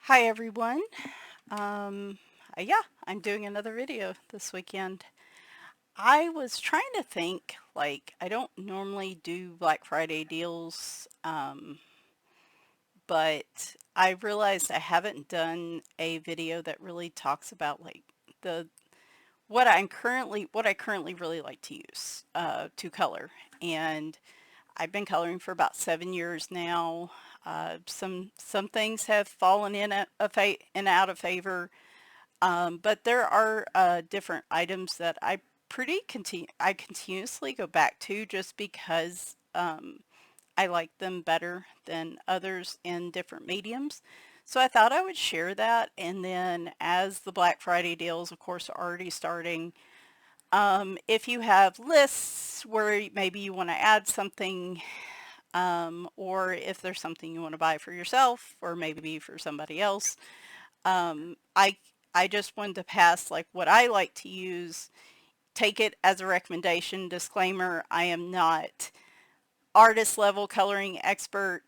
Hi everyone. Um, yeah, I'm doing another video this weekend. I was trying to think, like, I don't normally do Black Friday deals, but I realized I haven't done a video that really talks about like the what I currently really like to use to color. And I've been coloring for about 7 years now. Some things have fallen in and out of favor. But there are different items that I continuously go back to just because I like them better than others in different mediums. So I thought I would share that. And then as the Black Friday deals, of course, are already starting, if you have lists where maybe you want to add something, or if there's something you want to buy for yourself or maybe for somebody else, um, I I just wanted to pass like what I like to use. Take it as a recommendation. Disclaimer: I am not artist level coloring expert.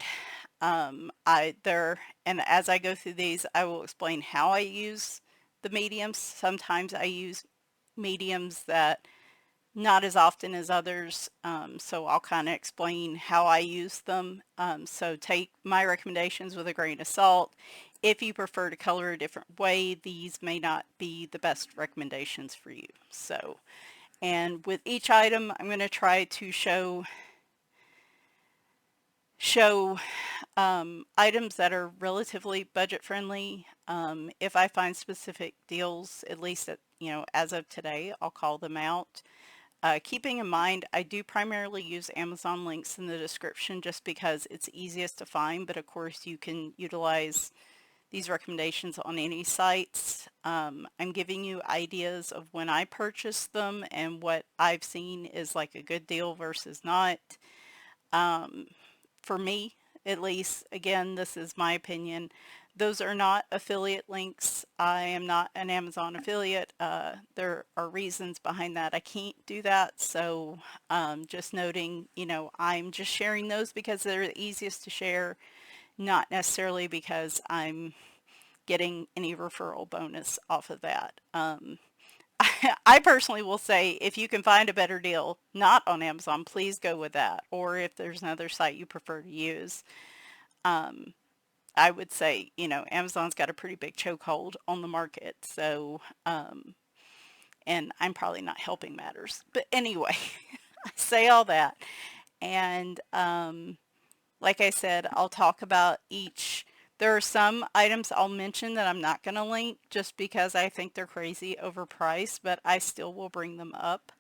And as I go through these, I will explain how I use the mediums. Sometimes I use mediums that not as often as others, so I'll kind of explain how I use them. So take my recommendations with a grain of salt. If you prefer to color a different way, these may not be the best recommendations for you. So, and with each item, I'm going to try to show items that are relatively budget friendly. If I find specific deals, at least as of today, I'll call them out. Keeping in mind, I do primarily use Amazon links in the description just because it's easiest to find, but of course you can utilize these recommendations on any sites. I'm giving you ideas of when I purchased them and what I've seen is like a good deal versus not. Um, for me, at least, again, this is my opinion. Those are not affiliate links. I am not an Amazon affiliate. There are reasons behind that. I can't do that. So just noting, I'm just sharing those because they're the easiest to share, not necessarily because I'm getting any referral bonus off of that. I personally will say if you can find a better deal not on Amazon, please go with that. Or if there's another site you prefer to use, um, I would say, Amazon's got a pretty big chokehold on the market. So, and I'm probably not helping matters. But anyway, I say all that. And like I said, I'll talk about each. There are some items I'll mention that I'm not going to link just because I think they're crazy overpriced, but I still will bring them up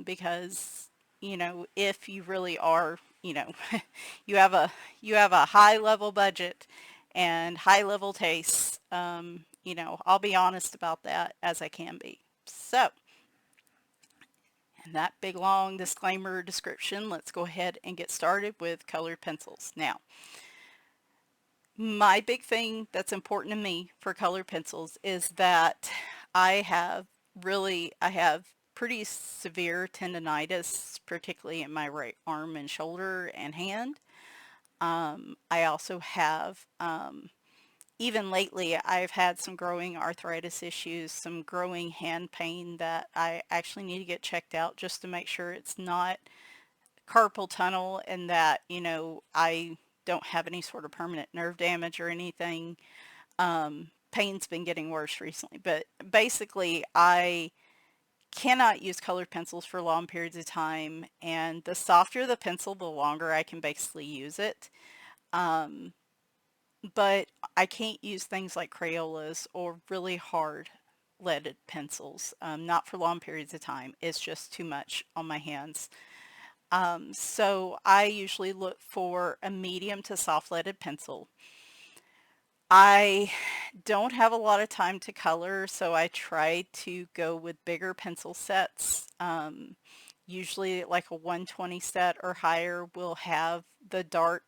because, if you really are, you have a high level budget and high level tastes, I'll be honest about that as I can be. So, and that big long disclaimer description, let's go ahead and get started with colored pencils. Now, my big thing that's important to me for colored pencils is that I have pretty severe tendonitis, particularly in my right arm and shoulder and hand. I also have, even lately, I've had some growing arthritis issues, some growing hand pain that I actually need to get checked out just to make sure it's not carpal tunnel and that, I don't have any sort of permanent nerve damage or anything. Pain's been getting worse recently, but basically I cannot use colored pencils for long periods of time, and the softer the pencil, the longer I can basically use it. Um, but I can't use things like Crayolas or really hard leaded pencils, not for long periods of time. It's just too much on my hands. So I usually look for a medium to soft leaded pencil. I don't have a lot of time to color, so I try to go with bigger pencil sets. Usually like a 120 set or higher will have the dark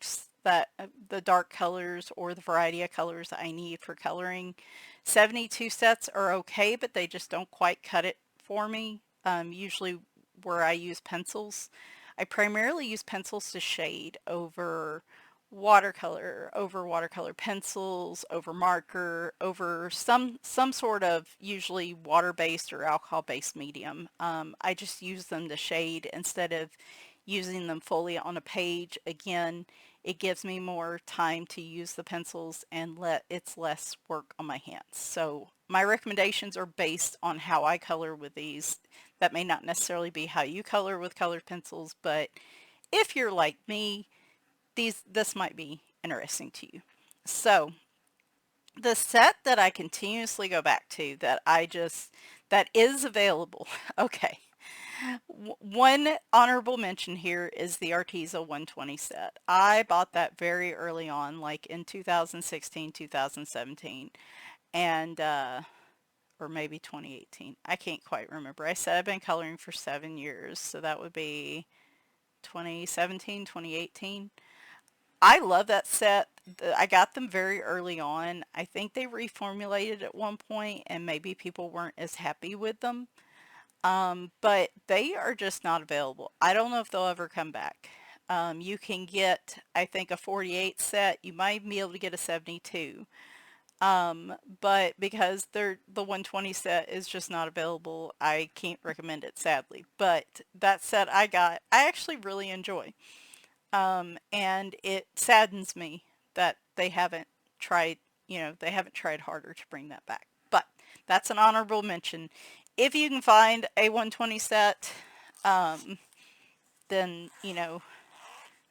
colors or the variety of colors I need for coloring. 72 sets are okay, but they just don't quite cut it for me. Usually where I use pencils, I primarily use pencils to shade over watercolor over watercolor pencils, over marker, over some sort of usually water-based or alcohol-based medium. I just use them to shade instead of using them fully on a page. Again, it gives me more time to use the pencils and it's less work on my hands. So my recommendations are based on how I color with these. That may not necessarily be how you color with colored pencils, but if you're like me, this might be interesting to you. So the set that I continuously go back to that is available. Okay. One honorable mention here is the Arteza 120 set. I bought that very early on, like in 2016, 2017, and or maybe 2018. I can't quite remember. I said I've been coloring for 7 years, so that would be 2017, 2018. I love that set. I got them very early on. I think they reformulated at one point and maybe people weren't as happy with them. But they are just not available. I don't know if they'll ever come back. You can get, I think, a 48 set. You might be able to get a 72. But because the 120 set is just not available, I can't recommend it, sadly. But that set I got, I actually really enjoy. And it saddens me that they haven't tried, they haven't tried harder to bring that back. But that's an honorable mention. If you can find a 120 set, then,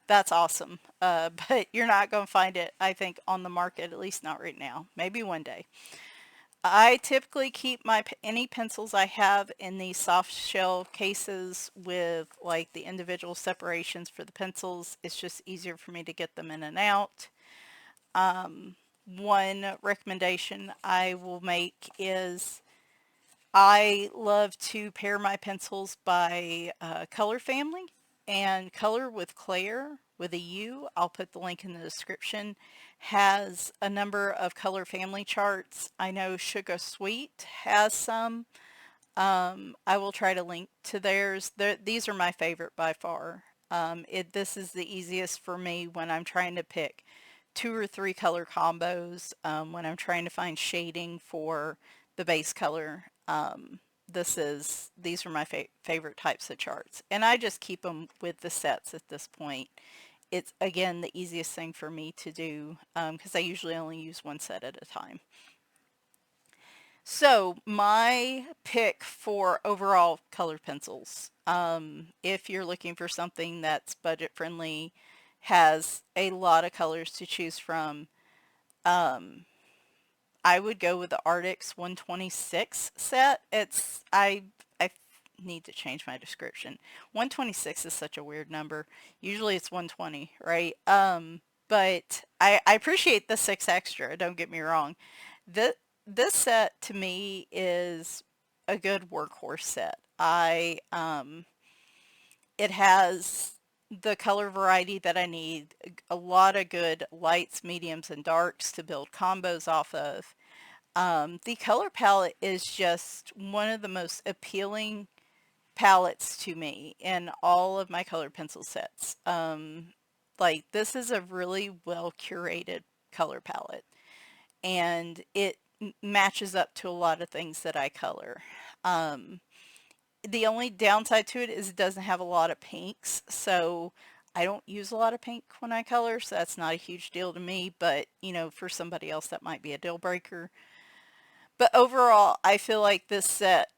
that's awesome. But you're not going to find it, I think, on the market, at least not right now. Maybe one day. I typically keep any pencils I have in these soft shell cases with like the individual separations for the pencils. It's just easier for me to get them in and out. One recommendation I will make is I love to pair my pencils by color family, and Color with Claire with a U, I'll put the link in the description, has a number of color family charts. I know Sugar Sweet has some. I will try to link to theirs. These are my favorite by far. This is the easiest for me when I'm trying to pick 2 or 3 color combos, when I'm trying to find shading for the base color. These are my favorite types of charts, and I just keep them with the sets at this point. It's, again, the easiest thing for me to do, because I usually only use one set at a time. So my pick for overall colored pencils, if you're looking for something that's budget friendly, has a lot of colors to choose from, I would go with the Arctic's 126 set. I need to change my description. 126 is such a weird number. Usually it's 120, right? But I appreciate the 6 extra, don't get me wrong. This set to me is a good workhorse set. It has the color variety that I need, a lot of good lights, mediums, and darks to build combos off of. The color palette is just one of the most appealing palettes to me in all of my colored pencil sets. Like, this is a really well curated color palette, and it matches up to a lot of things that I color. The only downside to it is it doesn't have a lot of pinks, so I don't use a lot of pink when I color, so that's not a huge deal to me, but for somebody else that might be a deal breaker. But overall, I feel like this set,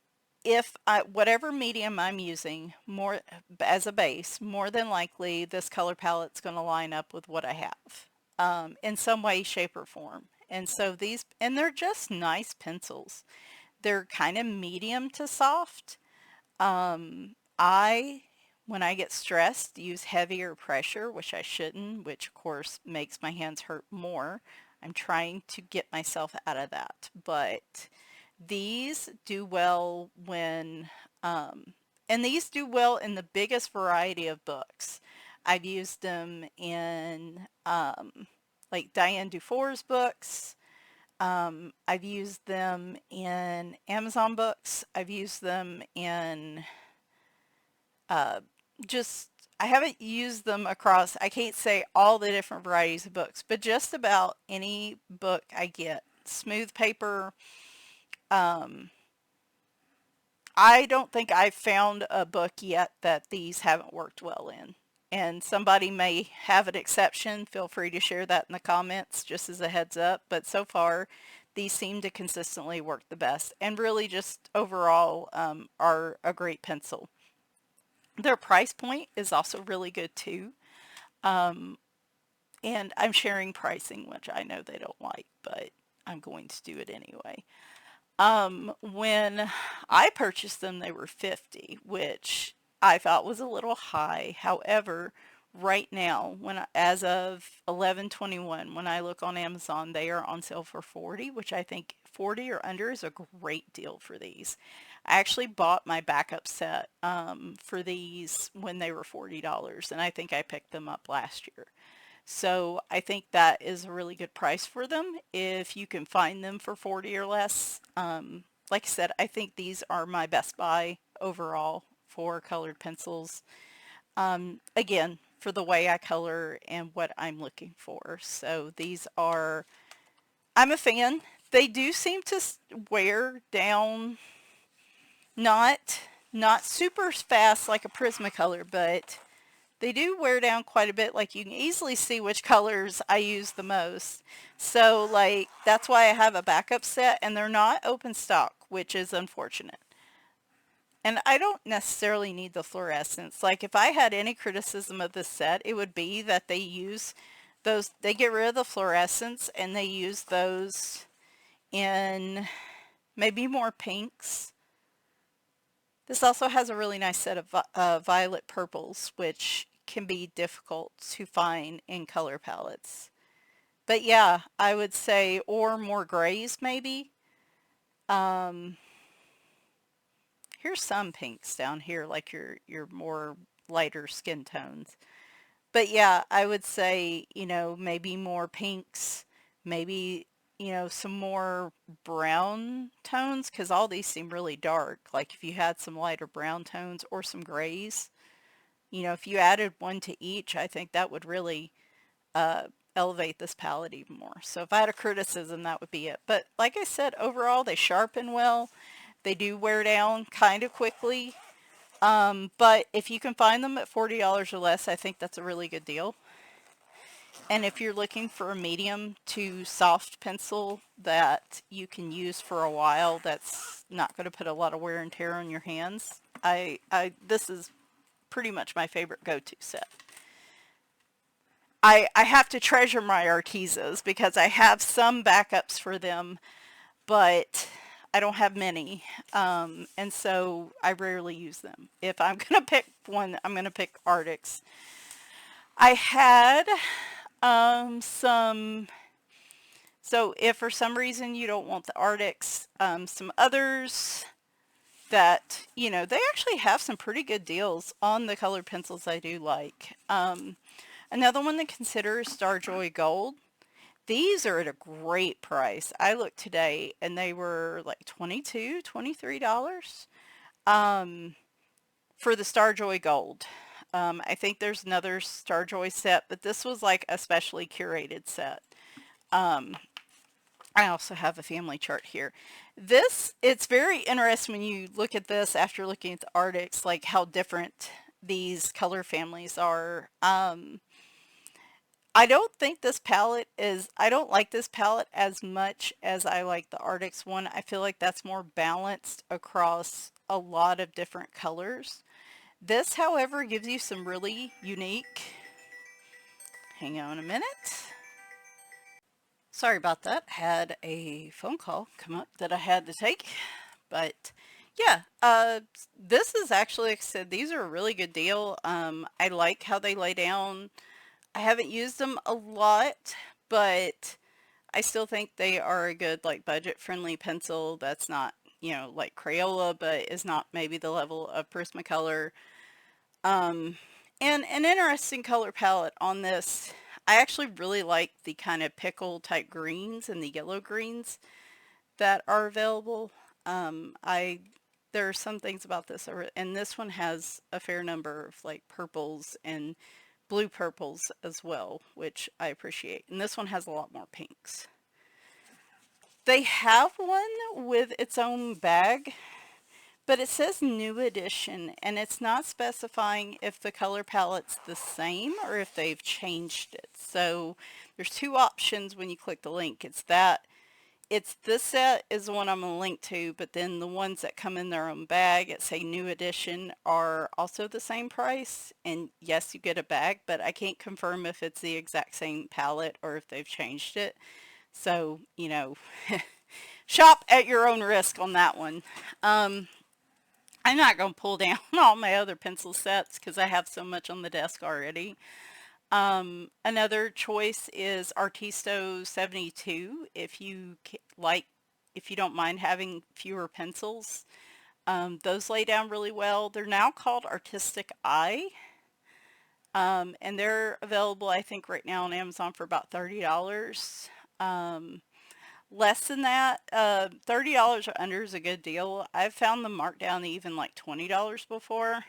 whatever medium I'm using more as a base, more than likely this color palette's going to line up with what I have, in some way, shape, or form. And so and they're just nice pencils. They're kind of medium to soft. When I get stressed, use heavier pressure, which I shouldn't, which of course makes my hands hurt more. I'm trying to get myself out of that, but these do well and these do well in the biggest variety of books. I've used them in, like Diane Dufour's books. I've used them in Amazon books. I've used them in just I haven't used them across, I can't say all the different varieties of books, but just about any book I get. Smooth paper, um, I don't think I've found a book yet that these haven't worked well in. And somebody may have an exception. Feel free to share that in the comments, just as a heads up. But so far, these seem to consistently work the best, and really just overall are a great pencil. Their price point is also really good too. Um, and I'm sharing pricing, which I know they don't like, but I'm going to do it anyway. When I purchased them, they were 50, which I thought was a little high. However, right now, as of 11/21, when I look on Amazon, they are on sale for 40, which I think 40 or under is a great deal for these. I actually bought my backup set for these when they were $40, and I think I picked them up last year. So I think that is a really good price for them if you can find them for 40 or less. Like I said, I think these are my best buy overall for colored pencils. Again, for the way I color and what I'm looking for. So these are, I'm a fan. They do seem to wear down, not super fast like a Prismacolor, but they do wear down quite a bit. Like, you can easily see which colors I use the most. So like, that's why I have a backup set, and they're not open stock, which is unfortunate. And I don't necessarily need the fluorescence. Like, if I had any criticism of this set, it would be that they use those, they get rid of the fluorescence and they use those in maybe more pinks. This also has a really nice set of violet purples, which can be difficult to find in color palettes. But yeah, I would say, or more grays maybe. Here's some pinks down here, like your more lighter skin tones. But yeah, I would say, maybe more pinks, maybe, some more brown tones, because all these seem really dark. Like, if you had some lighter brown tones or some grays, if you added one to each, I think that would really uh, elevate this palette even more. So if I had a criticism, that would be it. But like I said, overall, they sharpen well. They do wear down kind of quickly. But if you can find them at $40 or less, I think that's a really good deal. And if you're looking for a medium to soft pencil that you can use for a while, that's not going to put a lot of wear and tear on your hands, this is pretty much my favorite go-to set. I have to treasure my Artezas because I have some backups for them, but I don't have many, and so I rarely use them. If I'm going to pick one, I'm going to pick Arctics. I had so if for some reason you don't want the Arctics, some others that, they actually have some pretty good deals on the colored pencils I do like. Another one to consider is Starjoy Gold. These are at a great price. I looked today and they were like $22, $23 for the Starjoy Gold. I think there's another Starjoy set, but this was like a specially curated set. I also have a family chart here. It's very interesting when you look at this after looking at the Arctics, like how different these color families are. I don't think this palette I don't like this palette as much as I like the Arctics one. I feel like that's more balanced across a lot of different colors. This, however, gives you some really unique, hang on a minute. Sorry about that. Had a phone call come up that I had to take, but yeah, this is actually, like I said, these are a really good deal. I like how they lay down. I haven't used them a lot, but I still think they are a good, like, budget-friendly pencil that's not, like Crayola, but is not maybe the level of Prismacolor. And an interesting color palette on this. I actually really like the kind of pickle type greens and the yellow greens that are available. there are some things about this, and this one has a fair number of like purples and blue purples as well, which I appreciate. And this one has a lot more pinks. They have one with its own bag, but it says new edition, and it's not specifying if the color palette's the same or if they've changed it. So there's two options when you click the link. It's this set is the one I'm going to link to, but then the ones that come in their own bag, it say new edition, are also the same price. And yes, you get a bag, but I can't confirm if it's the exact same palette or if they've changed it. So, you know, shop at your own risk on that one. I'm not going to pull down all my other pencil sets because I have so much on the desk already. Another choice is Artisto 72 if you if you don't mind having fewer pencils. Those lay down really well. They're now called Artistic Eye, and they're available I think right now on Amazon for about $30. Less than that, $30 or under is a good deal. I've found them marked down to even like $20 before.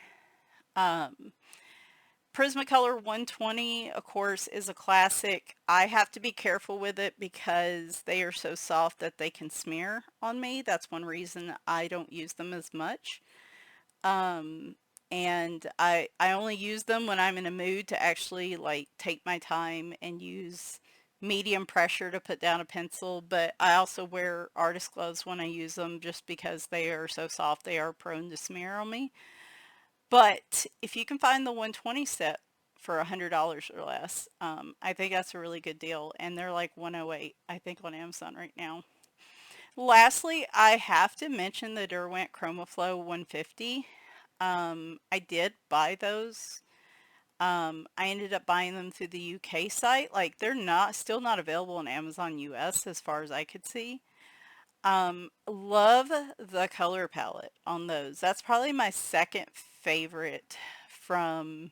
Prismacolor 120, of course, is a classic. I have to be careful with it because they are so soft that they can smear on me. That's one reason I don't use them as much. And I only use them when I'm in a mood to actually like take my time and use medium pressure to put down a pencil, but I also wear artist gloves when I use them just because they are so soft they are prone to smear on me. But if you can find the 120 set for $100 or less, I think that's a really good deal, and they're like 108 I think on Amazon right now. Lastly, I have to mention the Derwent Chromaflow 150. I did buy those. I ended up buying them through the UK site. Like they're still not available on Amazon US as far as I could see. Love the color palette on those. That's probably my second favorite from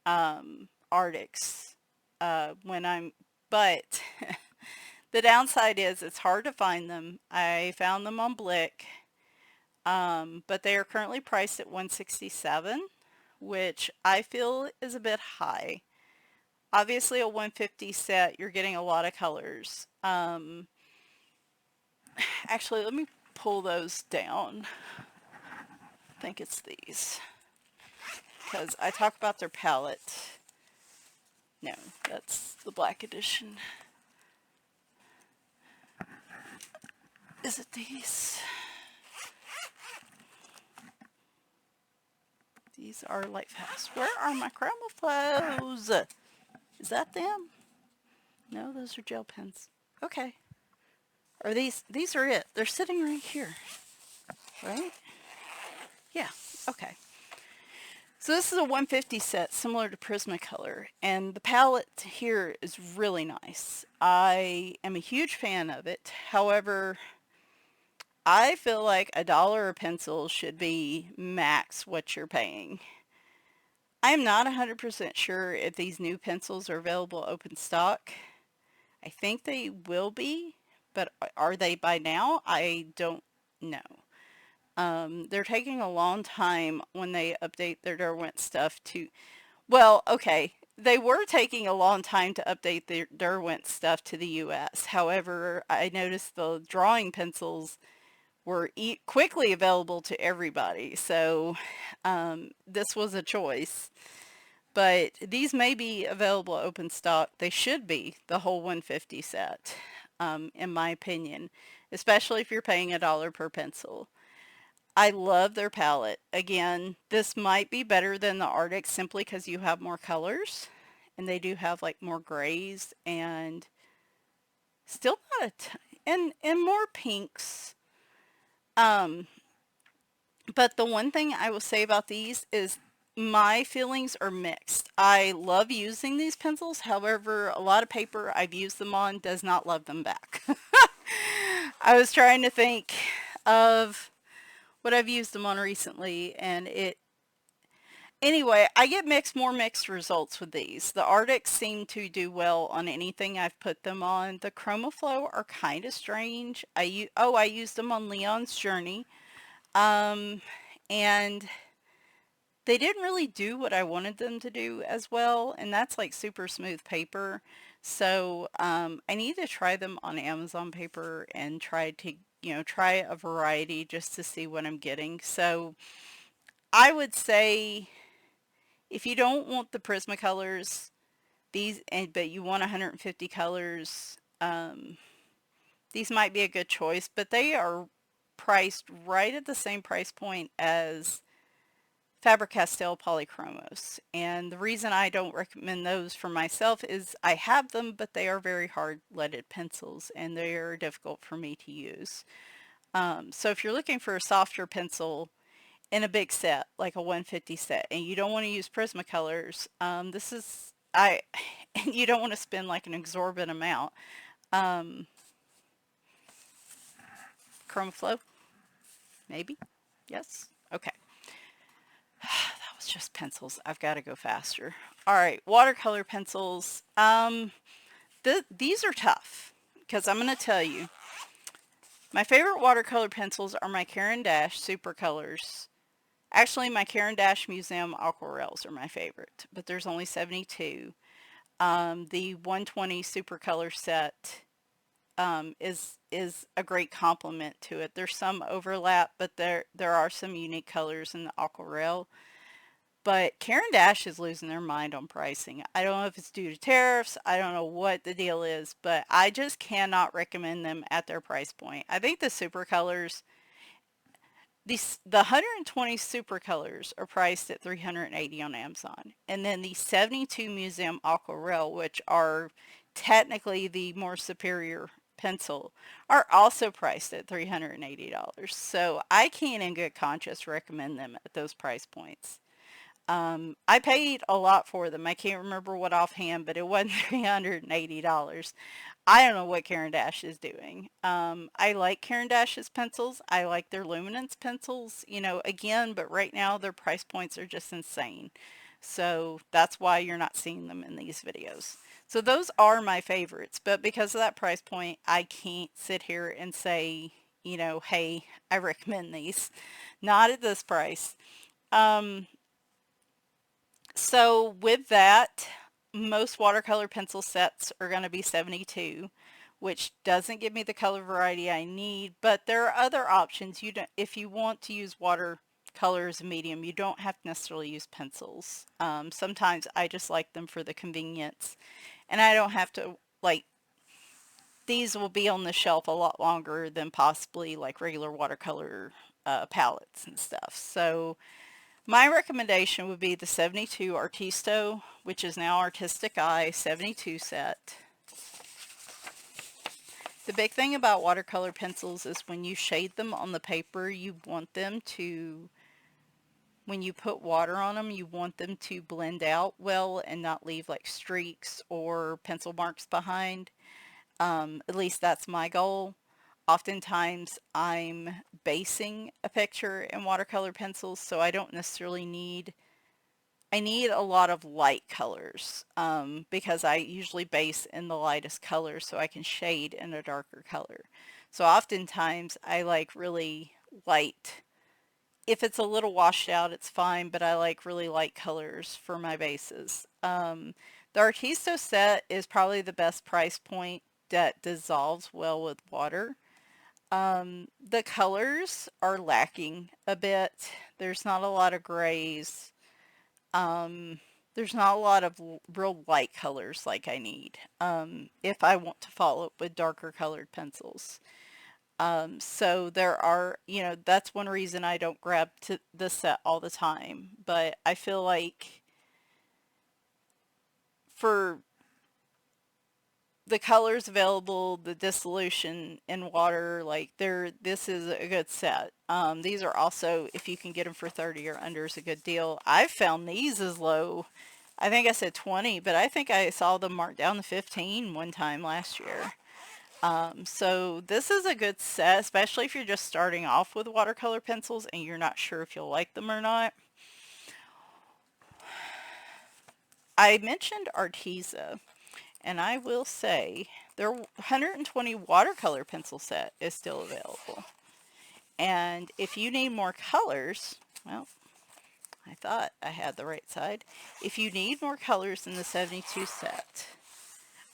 Arctics but the downside is it's hard to find them. I found them on Blick, but they are currently priced at $167, which I feel is a bit high. Obviously a 150 set, you're getting a lot of colors. Actually, let me pull those down. I think it's these, because I talk about their palette. No, that's the black edition. Is it these? These are Lightfast. Where are my Chromaflows? Is that them? No, those are gel pens. Okay. Are these are it. They're sitting right here. Right? Yeah, okay. So this is a 150 set similar to Prismacolor, and the palette here is really nice. I am a huge fan of it. However, I feel like $1 a pencil should be max what you're paying. I'm not 100% sure if these new pencils are available open stock. I think they will be, but are they by now? I don't know. They're taking a long time when they update their Derwent stuff to, well, okay, they were taking a long time to update their Derwent stuff to the US. However, I noticed the drawing pencils were quickly available to everybody, so this was a choice. But these may be available open stock. They should be, the whole 150 set, in my opinion, especially if you're paying $1 per pencil. I love their palette. Again, this might be better than the Arctic simply because you have more colors, and they do have like more grays and still not and more pinks. But the one thing I will say about these is my feelings are mixed. I love using these pencils. However, a lot of paper I've used them on does not love them back. I was trying to think of what I've used them on recently, and anyway, I get more mixed results with these. The Arctics seem to do well on anything I've put them on. The Chromaflow are kind of strange. I used them on Leon's Journey. And they didn't really do what I wanted them to do as well, and that's like super smooth paper. So I need to try them on Amazon paper and try to, try a variety just to see what I'm getting. So I would say if you don't want the Prismacolors, but you want 150 colors, these might be a good choice, but they are priced right at the same price point as Faber-Castell Polychromos. And the reason I don't recommend those for myself is I have them, but they are very hard leaded pencils and they are difficult for me to use. So if you're looking for a softer pencil in a big set, like a 150 set, and you don't want to use Prismacolors, this is, and you don't want to spend like an exorbitant amount. Um, Chromaflow, maybe? Yes? Okay. That was just pencils. I've got to go faster. All right, watercolor pencils. These are tough because I'm going to tell you, my favorite watercolor pencils are my Caran d'Ache Super Colors. Actually, my Caran d'Ache Museum Aquarelles are my favorite, but there's only 72. The 120 Super Color set is a great complement to it. There's some overlap, but there are some unique colors in the Aquarelle. But Caran d'Ache is losing their mind on pricing. I don't know if it's due to tariffs. I don't know what the deal is, but I just cannot recommend them at their price point. I think the Super Colors, the 120 Super Colors are priced at $380 on Amazon. And then the 72 Museum Aquarelle, which are technically the more superior pencil, are also priced at $380. So I can't in good conscience recommend them at those price points. I paid a lot for them. I can't remember what offhand, but it wasn't $380. I don't know what Caran d'Ache is doing. I like Caran d'Ache's pencils. I like their luminance pencils, again, but right now their price points are just insane. So that's why you're not seeing them in these videos. So those are my favorites, but because of that price point, I can't sit here and say, hey, I recommend these. Not at this price. Um, so with that, most watercolor pencil sets are going to be 72, which doesn't give me the color variety I need, but there are other options. If you want to use watercolor as a medium, you don't have to necessarily use pencils. Sometimes I just like them for the convenience, and I don't have to, like, these will be on the shelf a lot longer than possibly like regular watercolor palettes and stuff. So my recommendation would be the 72 Artisto, which is now Artistic Eye 72 set. The big thing about watercolor pencils is when you shade them on the paper, you want them to, when you put water on them, you want them to blend out well and not leave like streaks or pencil marks behind. At least that's my goal. Oftentimes I'm basing a picture in watercolor pencils, so I don't necessarily I need a lot of light colors because I usually base in the lightest color so I can shade in a darker color. So oftentimes I like really light. If it's a little washed out, it's fine, but I like really light colors for my bases. The Artisto set is probably the best price point that dissolves well with water. The colors are lacking a bit. There's not a lot of grays. There's not a lot of real light colors like I need if I want to follow up with darker colored pencils. So there are, that's one reason I don't grab to the set all the time. But I feel like for the colors available, the dissolution in water, like this is a good set. These are also, if you can get them for 30 or under, is a good deal. I've found these as low, I think I said 20, but I think I saw them marked down to 15 one time last year. So this is a good set, especially if you're just starting off with watercolor pencils and you're not sure if you'll like them or not. I mentioned Arteza, and I will say their 120 watercolor pencil set is still available. And if you need more colors, well, I thought I had the right side. If you need more colors in the 72 set,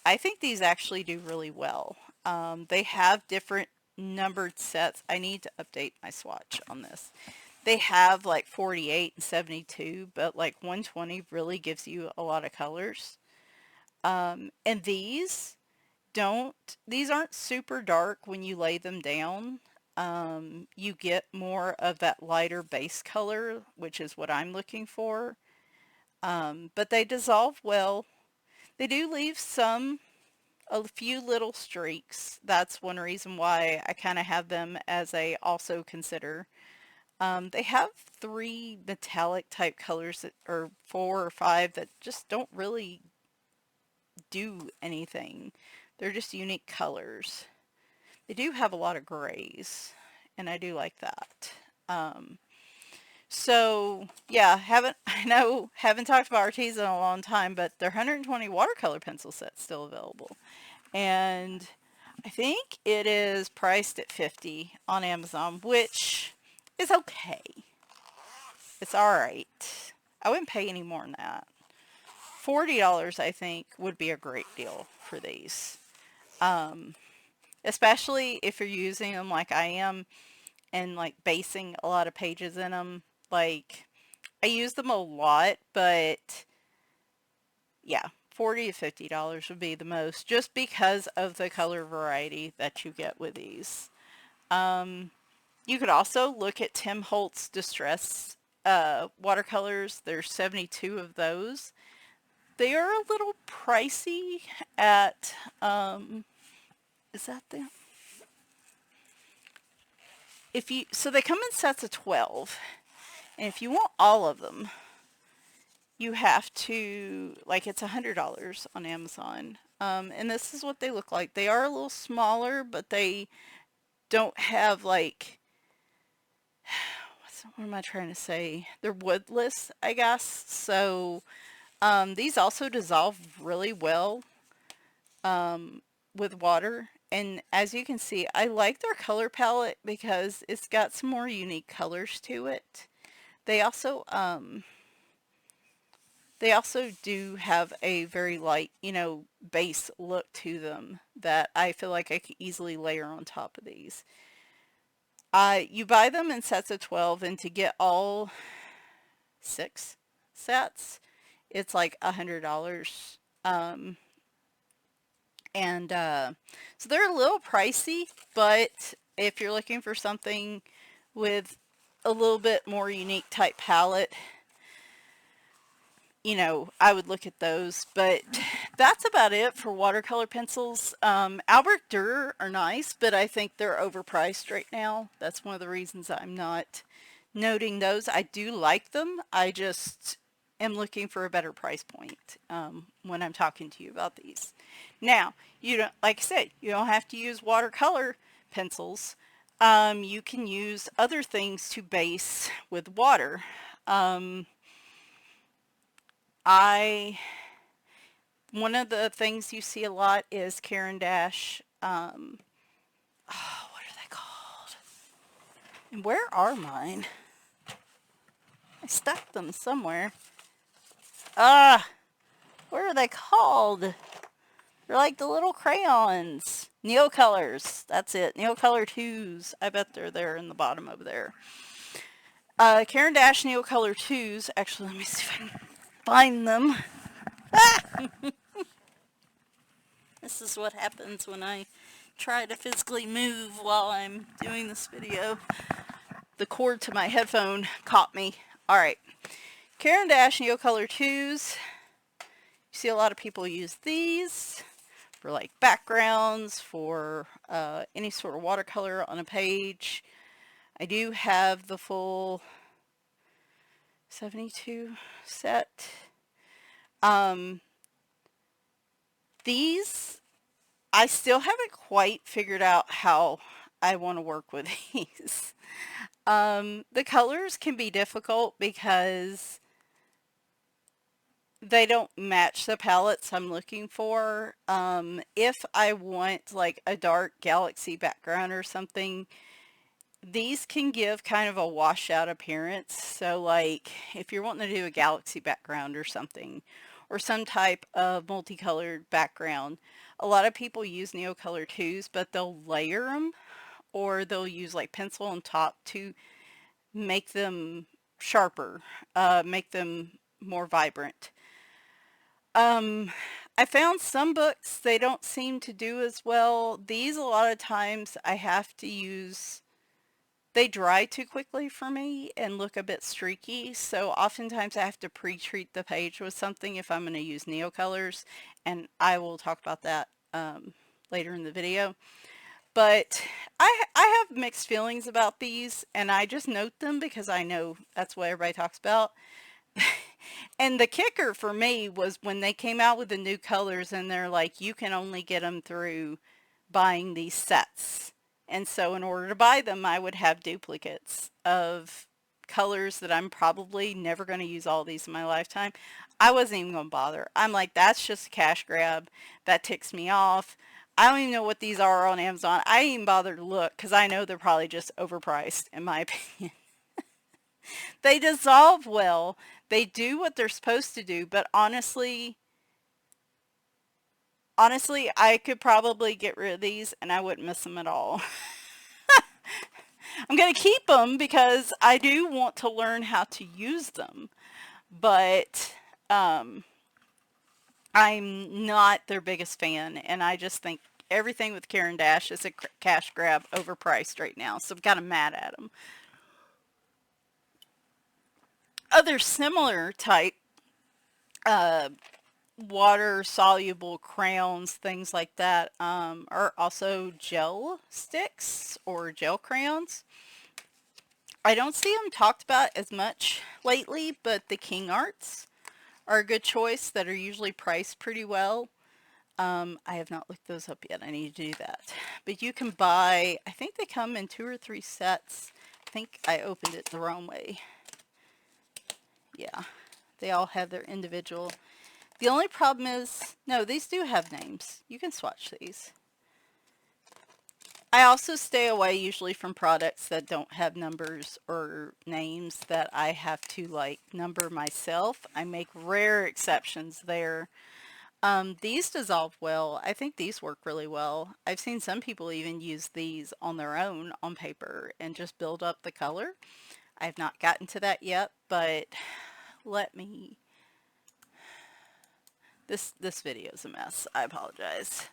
I think these actually do really well. They have different numbered sets. I need to update my swatch on this. They have like 48 and 72, but like 120 really gives you a lot of colors. And these aren't super dark when you lay them down. You get more of that lighter base color, which is what I'm looking for. But they dissolve well. They do leave a few little streaks. That's one reason why I kind of have them as a also consider. They have 3 metallic type colors or 4 or 5 that just don't really do anything. They're just unique colors. They do have a lot of grays, and I do like that. So yeah, haven't talked about Arteza in a long time, but their 120 watercolor pencil set's still available. And I think it is priced at $50 on Amazon, which is okay. It's alright. I wouldn't pay any more than that. $40 I think would be a great deal for these. Especially if you're using them like I am and like basing a lot of pages in them. Like, I use them a lot, but yeah, $40 to $50 would be the most, just because of the color variety that you get with these. You could also look at Tim Holtz Distress watercolors. There's 72 of those. They are a little pricey at, is that them? So they come in sets of 12, and if you want all of them, you have to, like, it's $100 on Amazon. And this is what they look like. They are a little smaller, but they don't have, like, what am I trying to say? They're woodless, I guess. So these also dissolve really well with water. And as you can see, I like their color palette because it's got some more unique colors to it. They also do have a very light, base look to them that I feel like I could easily layer on top of these. You buy them in sets of 12, and to get all 6 sets, it's like $100. So they're a little pricey, but if you're looking for something with a little bit more unique type palette, I would look at those. But that's about it for watercolor pencils. Albert Dürer are nice, but I think they're overpriced right now. That's one of the reasons I'm not noting those. I do like them. I just am looking for a better price point when I'm talking to you about these. Now, like I said, you don't have to use watercolor pencils. You can use other things to base with water. One of the things you see a lot is Caran d'Ache. What are they called? And where are mine? I stuck them somewhere. What are they called? They're like the little crayons. Neocolors. That's it. Neocolor 2s. I bet they're there in the bottom over there. Caran d'Ache Neocolor 2s. Actually, let me see if I can find them. This is what happens when I try to physically move while I'm doing this video. The cord to my headphone caught me. Alright. Caran d'Ache Neocolor 2s. You see a lot of people use these for like backgrounds, for any sort of watercolor on a page. I do have the full 72 set. These, I still haven't quite figured out how I want to work with these. The colors can be difficult because they don't match the palettes I'm looking for. If I want like a dark galaxy background or something, These can give kind of a washout appearance. So like if you're wanting to do a galaxy background or something, or some type of multicolored background, a lot of people use Neocolor 2s, but they'll layer them, or they'll use like pencil on top to make them sharper, make them more vibrant. Um, I found some books they don't seem to do as well. These a lot of times I have to use, they dry too quickly for me and look a bit streaky, so oftentimes I have to pre-treat the page with something if I'm going to use Neocolors, and I will talk about that later in the video. But I have mixed feelings about these, and I just note them because I know that's what everybody talks about. And the kicker for me was when they came out with the new colors and they're like, you can only get them through buying these sets. And so in order to buy them, I would have duplicates of colors that I'm probably never going to use all these in my lifetime. I wasn't even going to bother. I'm like, that's just a cash grab. That ticks me off. I don't even know what these are on Amazon. I didn't even bother to look because I know they're probably just overpriced in my opinion. They dissolve well. They do what they're supposed to do, but honestly, I could probably get rid of these and I wouldn't miss them at all. I'm going to keep them because I do want to learn how to use them, but I'm not their biggest fan, and I just think everything with Karen Dash is a cash grab, overpriced right now, so I'm kind of mad at them. Other similar type water soluble crayons, things like that, are also gel sticks or gel crayons. I don't see them talked about as much lately, but the Kingarts are a good choice that are usually priced pretty well. I have not looked those up yet. I need to do that. But you can buy, I think they come in 2 or 3 sets. I think I opened it the wrong way. Yeah, they all have their individual. The only problem is, no, these do have names. You can swatch these. I also stay away usually from products that don't have numbers or names that I have to like number myself. I make rare exceptions there. These dissolve well. I think these work really well. I've seen some people even use these on their own on paper and just build up the color. I've not gotten to that yet, but let me... This video is a mess. I apologize.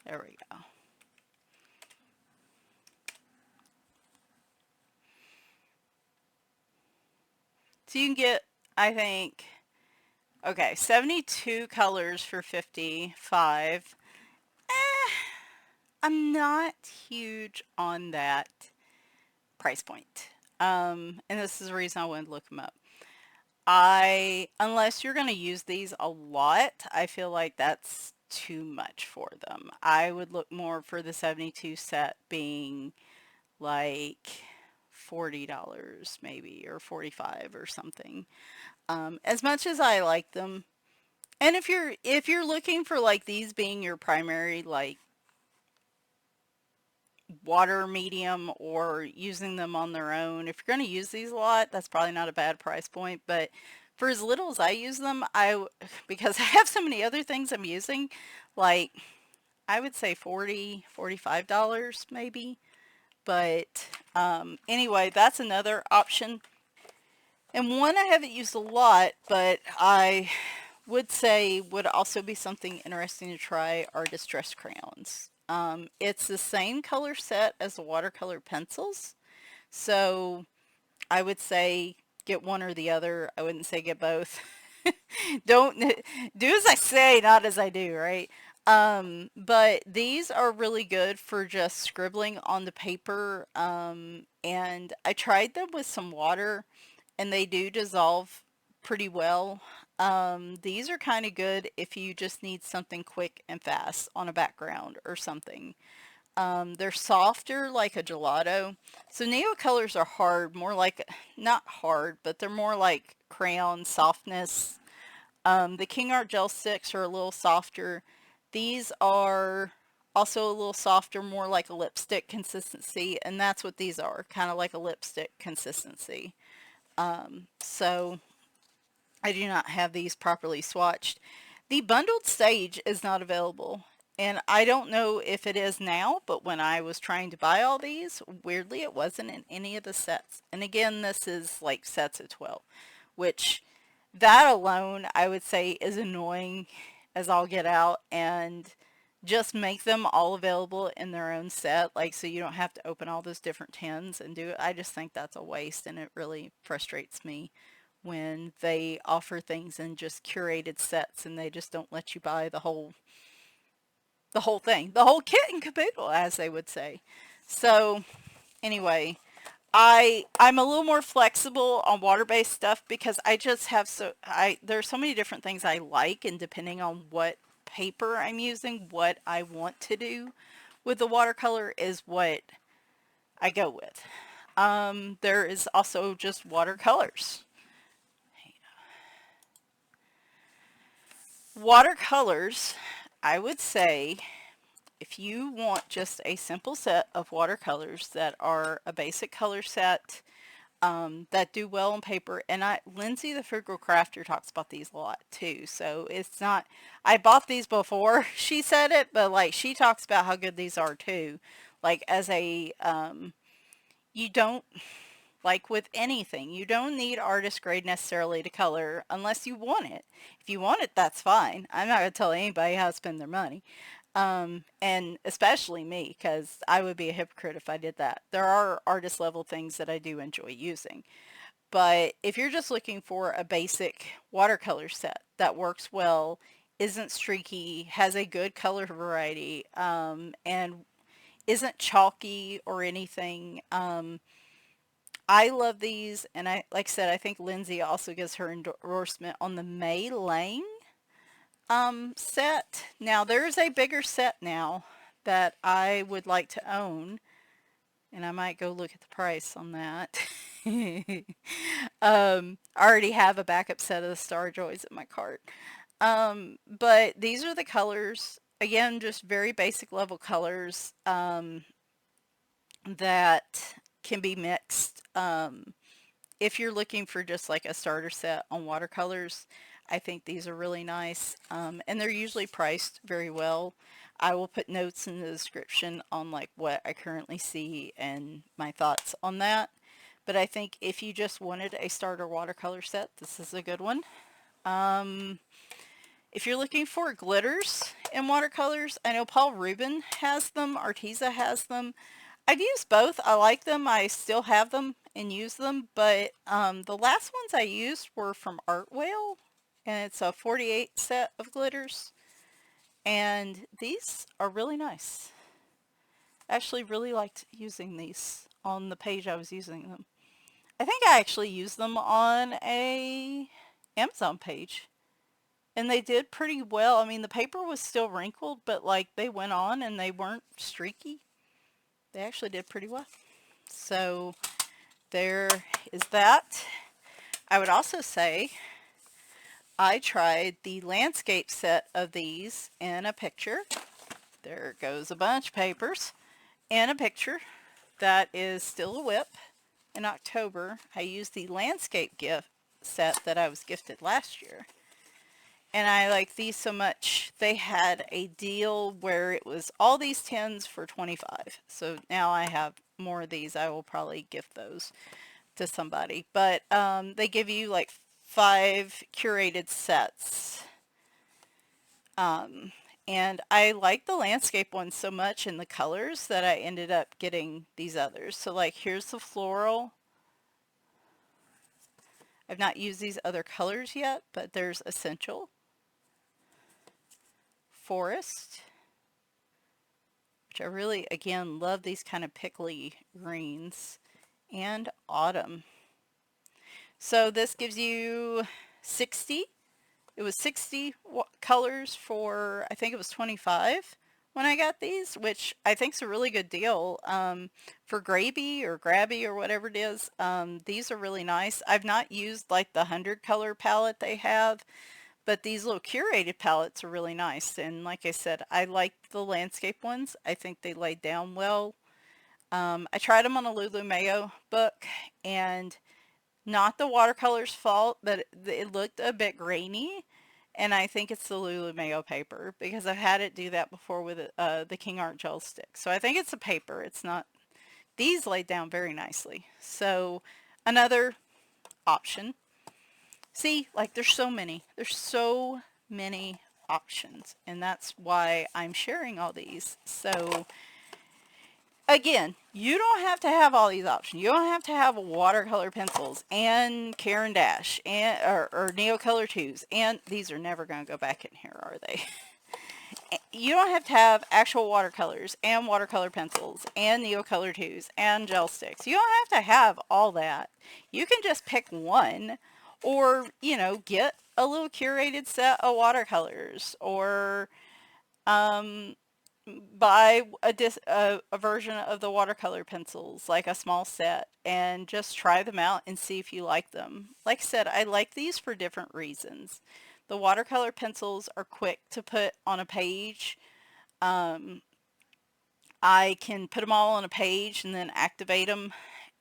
There we go. So you can get, I think, okay, 72 colors for 55. I'm not huge on that price point. And this is the reason I wanted to look them up. Unless you're going to use these a lot, I feel like that's too much for them. I would look more for the 72 set being like $40 maybe, or 45 or something. As much as I like them, and if you're looking for like these being your primary like water medium or using them on their own, if you're going to use these a lot, that's probably not a bad price point. But for as little as I use them, because I have so many other things I'm using, like I would say $45 maybe. But anyway, that's another option. And one I haven't used a lot, but I would say would also be something interesting to try, are distress crayons. It's the same color set as the watercolor pencils, so I would say get one or the other. I wouldn't say get both. Don't do as I say, not as I do, right? But these are really good for just scribbling on the paper, and I tried them with some water and they do dissolve pretty well. These are kind of good if you just need something quick and fast on a background or something. They're softer like a gelato. So Neocolors are hard, more like, not hard, but they're more like crayon softness. The Kingart gel sticks are a little softer. These are also a little softer, more like a lipstick consistency, and that's what these are, kind of like a lipstick consistency. So I do not have these properly swatched. The bundled sage is not available, and I don't know if it is now, but when I was trying to buy all these, weirdly it wasn't in any of the sets. And again, this is like sets of 12, which that alone I would say is annoying as all get out, and just make them all available in their own set, like so you don't have to open all those different tins and do it. I just think that's a waste, and it really frustrates me when they offer things in just curated sets and they just don't let you buy the whole thing, the whole kit and caboodle, as they would say. So anyway, I'm a little more flexible on water-based stuff because I just have there's so many different things I like, and depending on what paper I'm using, what I want to do with the watercolor is what I go with. There is also just watercolors. Watercolors, I would say, if you want just a simple set of watercolors that are a basic color set, that do well on paper, and Lindsay the Frugal Crafter talks about these a lot too, so it's not, I bought these before she said it, but like she talks about how good these are too, like as a, you don't, like with anything, you don't need artist grade necessarily to color unless you want it. If you want it, that's fine. I'm not going to tell anybody how to spend their money. And especially me, because I would be a hypocrite if I did that. There are artist level things that I do enjoy using. But if you're just looking for a basic watercolor set that works well, isn't streaky, has a good color variety, and isn't chalky or anything, I love these, and like I said, I think Lindsay also gives her endorsement on the May Lang set. Now there's a bigger set now that I would like to own, and I might go look at the price on that. I already have a backup set of the Star Joys in my cart. But these are the colors. Again, just very basic level colors that can be mixed. If you're looking for just like a starter set on watercolors, I think these are really nice, and they're usually priced very well. I will put notes in the description on like what I currently see and my thoughts on that. But I think if you just wanted a starter watercolor set, this is a good one. If you're looking for glitters in watercolors, I know Paul Rubin has them, Arteza has them. I've used both. I like them. I still have them and use them, but the last ones I used were from Art Whale, and it's a 48 set of glitters, and these are really nice. I actually really liked using these on the page I was using them. I think I actually used them on a Amazon page, and they did pretty well. I mean, the paper was still wrinkled, but like they went on and they weren't streaky. They actually did pretty well. So there is that. I would also say I tried the landscape set of these in a picture. There goes a bunch of papers. In a picture that is still a whip. In October, I used the landscape gift set that I was gifted last year. And I like these so much. They had a deal where it was all these tins for $25. So now I have more of these. I will probably gift those to somebody. But they give you like 5 curated sets. And I like the landscape one so much in the colors that I ended up getting these others. So like here's the floral. I've not used these other colors yet, but there's essential, forest, which I really, again, love these kind of pickly greens, and autumn. So this gives you 60. It was 60 colors for, I think it was 25 when I got these, which I think is a really good deal for Graby or Grabby or whatever it is. These are really nice. I've not used like the 100 color palette they have, But these little curated palettes are really nice. And like I said, I like the landscape ones. I think they laid down well. I tried them on a Lulu Mayo book, and not the watercolor's fault, but it looked a bit grainy. And I think it's the Lulu Mayo paper, because I've had it do that before with the Kingart gel stick. So I think it's a paper. It's not. These laid down very nicely. So another option. See, like there's so many. There's so many options, and that's why I'm sharing all these. So again, you don't have to have all these options. You don't have to have watercolor pencils and Caran d'Ache and or Neocolor 2s, and these are never going to go back in here, are they? You don't have to have actual watercolors and watercolor pencils and Neocolor 2s and gel sticks. You don't have to have all that. You can just pick one, or, you know, get a little curated set of watercolors, or buy a version of the watercolor pencils, like a small set, and just try them out and see if you like them. Like I said, I like these for different reasons. The watercolor pencils are quick to put on a page. I can put them all on a page and then activate them,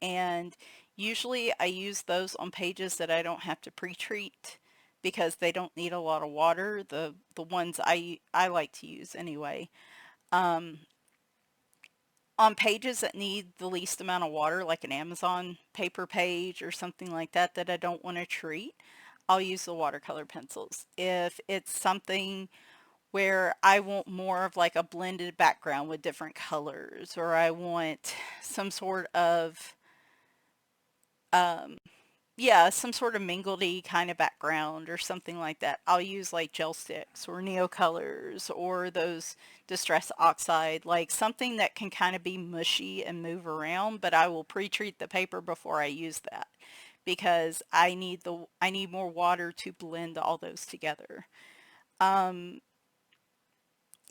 and usually I use those on pages that I don't have to pre-treat because they don't need a lot of water, the ones I like to use anyway. On pages that need the least amount of water, like an Amazon paper page or something like that that I don't want to treat, I'll use the watercolor pencils. If it's something where I want more of like a blended background with different colors, or I want some sort of yeah, some sort of mingledy kind of background or something like that, I'll use like gel sticks or Neocolors or those Distress Oxide, like something that can kind of be mushy and move around, but I will pre-treat the paper before I use that, because I need more water to blend all those together.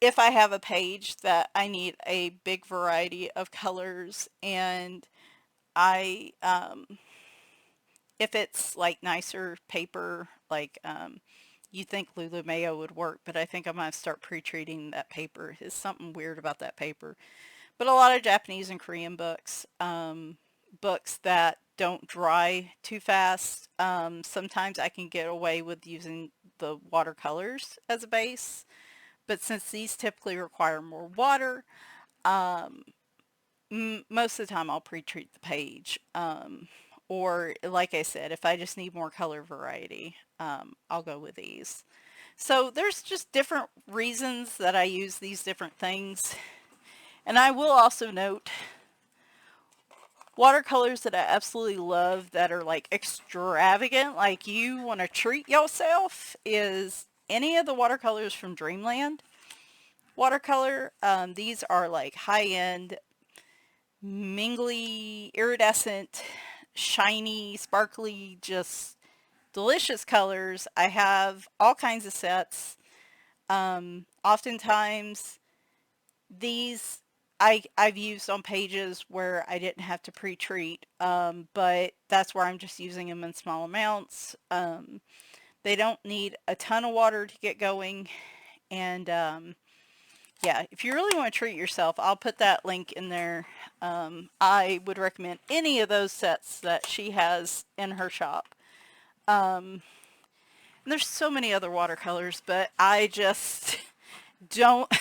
If I have a page that I need a big variety of colors, and I if it's like nicer paper, like you think Lulu Mayo would work, but I think I'm going to start pre-treating that paper. There's something weird about that paper. But a lot of Japanese and Korean books, books that don't dry too fast, sometimes I can get away with using the watercolors as a base. But since these typically require more water, most of the time I'll pre-treat the page. Or like I said, if I just need more color variety, I'll go with these. So there's just different reasons that I use these different things. And I will also note, watercolors that I absolutely love that are like extravagant, like you want to treat yourself, is any of the watercolors from Dreamland watercolor. These are like high-end, mingly, iridescent, shiny, sparkly, just delicious colors. I have all kinds of sets. Oftentimes these I've used on pages where I didn't have to pre-treat, but that's where I'm just using them in small amounts. They don't need a ton of water to get going, and yeah, if you really want to treat yourself, I'll put that link in there. I would recommend any of those sets that she has in her shop. And there's so many other watercolors, but I just don't.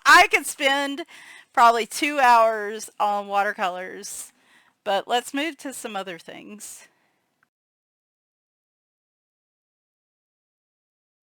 I could spend probably 2 hours on watercolors, but let's move to some other things.